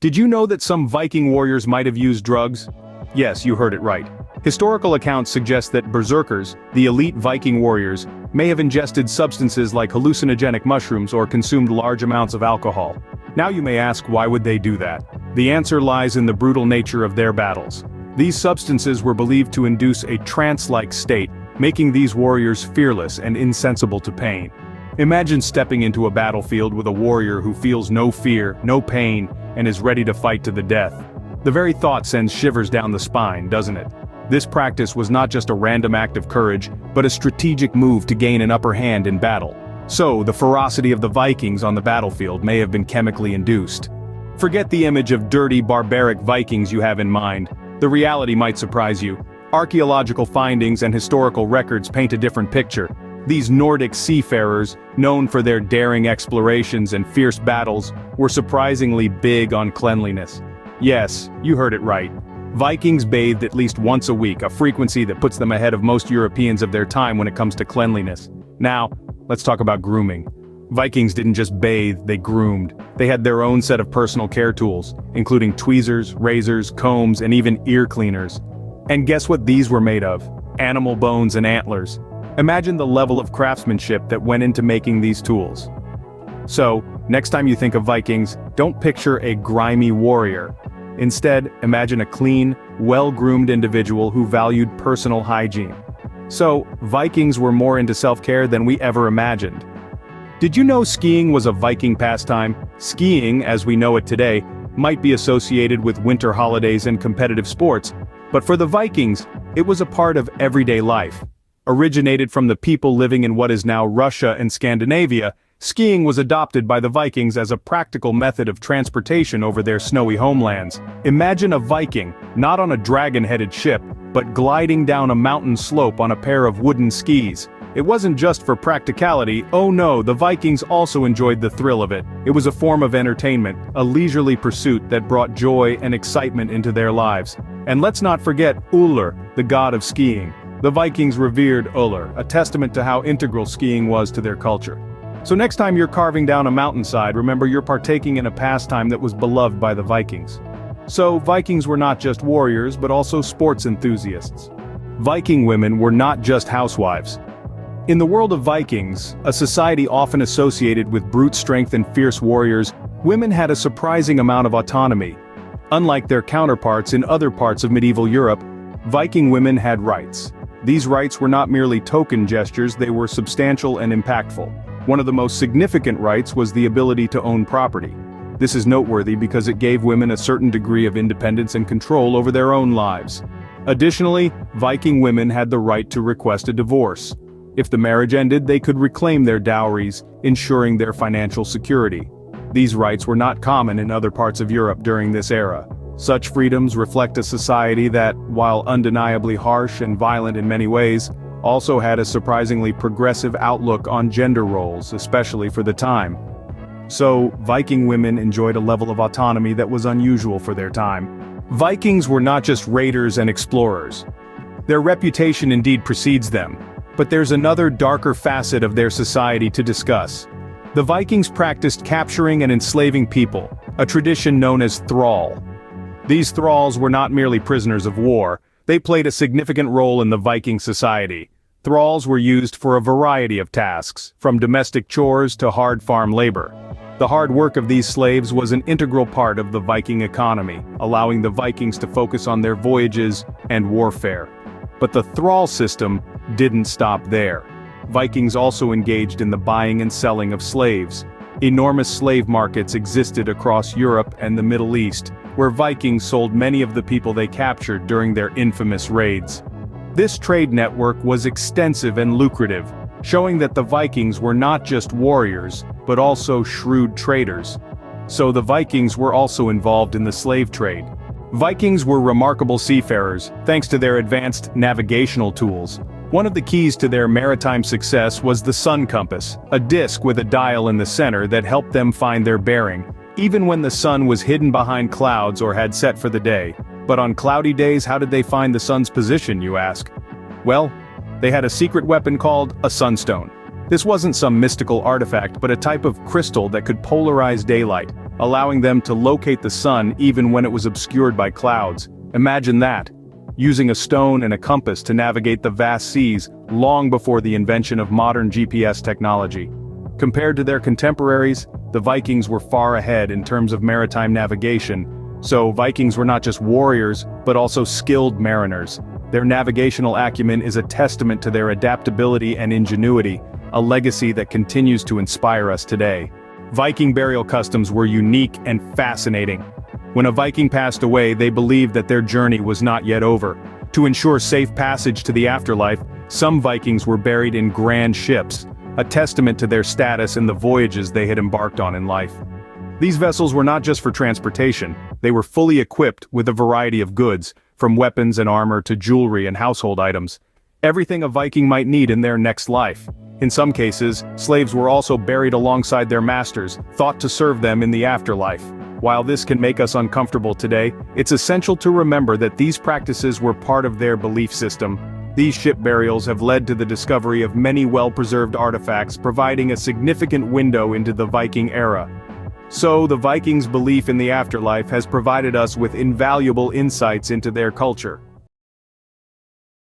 Did you know that some Viking warriors might have used drugs? Yes, you heard it right. Historical accounts suggest that berserkers, the elite Viking warriors, may have ingested substances like hallucinogenic mushrooms or consumed large amounts of alcohol. Now you may ask, why would they do that? The answer lies in the brutal nature of their battles. These substances were believed to induce a trance-like state, making these warriors fearless and insensible to pain. Imagine stepping into a battlefield with a warrior who feels no fear, no pain, and is ready to fight to the death. The very thought sends shivers down the spine, doesn't it? This practice was not just a random act of courage, but a strategic move to gain an upper hand in battle. So, the ferocity of the Vikings on the battlefield may have been chemically induced. Forget the image of dirty, barbaric Vikings you have in mind. The reality might surprise you. Archaeological findings and historical records paint a different picture. These Nordic seafarers, known for their daring explorations and fierce battles, were surprisingly big on cleanliness. Yes, you heard it right. Vikings bathed at least once a week, a frequency that puts them ahead of most Europeans of their time when it comes to cleanliness. Now, let's talk about grooming. Vikings didn't just bathe, they groomed. They had their own set of personal care tools, including tweezers, razors, combs, and even ear cleaners. And guess what these were made of? Animal bones and antlers. Imagine the level of craftsmanship that went into making these tools. So, next time you think of Vikings, don't picture a grimy warrior. Instead, imagine a clean, well-groomed individual who valued personal hygiene. So, Vikings were more into self-care than we ever imagined. Did you know skiing was a Viking pastime? Skiing, as we know it today, might be associated with winter holidays and competitive sports, but for the Vikings, it was a part of everyday life. Originated from the people living in what is now Russia and Scandinavia, skiing was adopted by the Vikings as a practical method of transportation over their snowy homelands. Imagine a Viking, not on a dragon-headed ship, but gliding down a mountain slope on a pair of wooden skis. It wasn't just for practicality, oh no, the Vikings also enjoyed the thrill of it. It was a form of entertainment, a leisurely pursuit that brought joy and excitement into their lives. And let's not forget Ullr, the god of skiing. The Vikings revered Ullr, a testament to how integral skiing was to their culture. So next time you're carving down a mountainside, remember you're partaking in a pastime that was beloved by the Vikings. So, Vikings were not just warriors, but also sports enthusiasts. Viking women were not just housewives. In the world of Vikings, a society often associated with brute strength and fierce warriors, women had a surprising amount of autonomy. Unlike their counterparts in other parts of medieval Europe, Viking women had rights. These rights were not merely token gestures, they were substantial and impactful. One of the most significant rights was the ability to own property. This is noteworthy because it gave women a certain degree of independence and control over their own lives. Additionally, Viking women had the right to request a divorce. If the marriage ended, they could reclaim their dowries, ensuring their financial security. These rights were not common in other parts of Europe during this era. Such freedoms reflect a society that, while undeniably harsh and violent in many ways, also had a surprisingly progressive outlook on gender roles, especially for the time. So, Viking women enjoyed a level of autonomy that was unusual for their time. Vikings were not just raiders and explorers. Their reputation indeed precedes them, but there's another darker facet of their society to discuss. The Vikings practiced capturing and enslaving people, a tradition known as thrall. These thralls were not merely prisoners of war, they played a significant role in the Viking society. Thralls were used for a variety of tasks, from domestic chores to hard farm labor. The hard work of these slaves was an integral part of the Viking economy, allowing the Vikings to focus on their voyages and warfare. But the thrall system didn't stop there. Vikings also engaged in the buying and selling of slaves. Enormous slave markets existed across Europe and the Middle East, where Vikings sold many of the people they captured during their infamous raids. This trade network was extensive and lucrative, showing that the Vikings were not just warriors, but also shrewd traders. So the Vikings were also involved in the slave trade. Vikings were remarkable seafarers, thanks to their advanced navigational tools. One of the keys to their maritime success was the sun compass, a disc with a dial in the center that helped them find their bearing, even when the sun was hidden behind clouds or had set for the day. But on cloudy days, how did they find the sun's position, you ask? Well, they had a secret weapon called a sunstone. This wasn't some mystical artifact, but a type of crystal that could polarize daylight. allowing them to locate the sun even when it was obscured by clouds. Imagine that, using a stone and a compass to navigate the vast seas long before the invention of modern GPS technology. Compared to their contemporaries, the Vikings were far ahead in terms of maritime navigation, so Vikings were not just warriors, but also skilled mariners. Their navigational acumen is a testament to their adaptability and ingenuity, a legacy that continues to inspire us today. Viking burial customs were unique and fascinating. When a Viking passed away, they believed that their journey was not yet over. To ensure safe passage to the afterlife, some Vikings were buried in grand ships, a testament to their status and the voyages they had embarked on in life. These vessels were not just for transportation, they were fully equipped with a variety of goods, from weapons and armor to jewelry and household items. Everything a Viking might need in their next life. In some cases, slaves were also buried alongside their masters, thought to serve them in the afterlife. While this can make us uncomfortable today, it's essential to remember that these practices were part of their belief system. These ship burials have led to the discovery of many well-preserved artifacts, providing a significant window into the Viking era. So, the Vikings' belief in the afterlife has provided us with invaluable insights into their culture.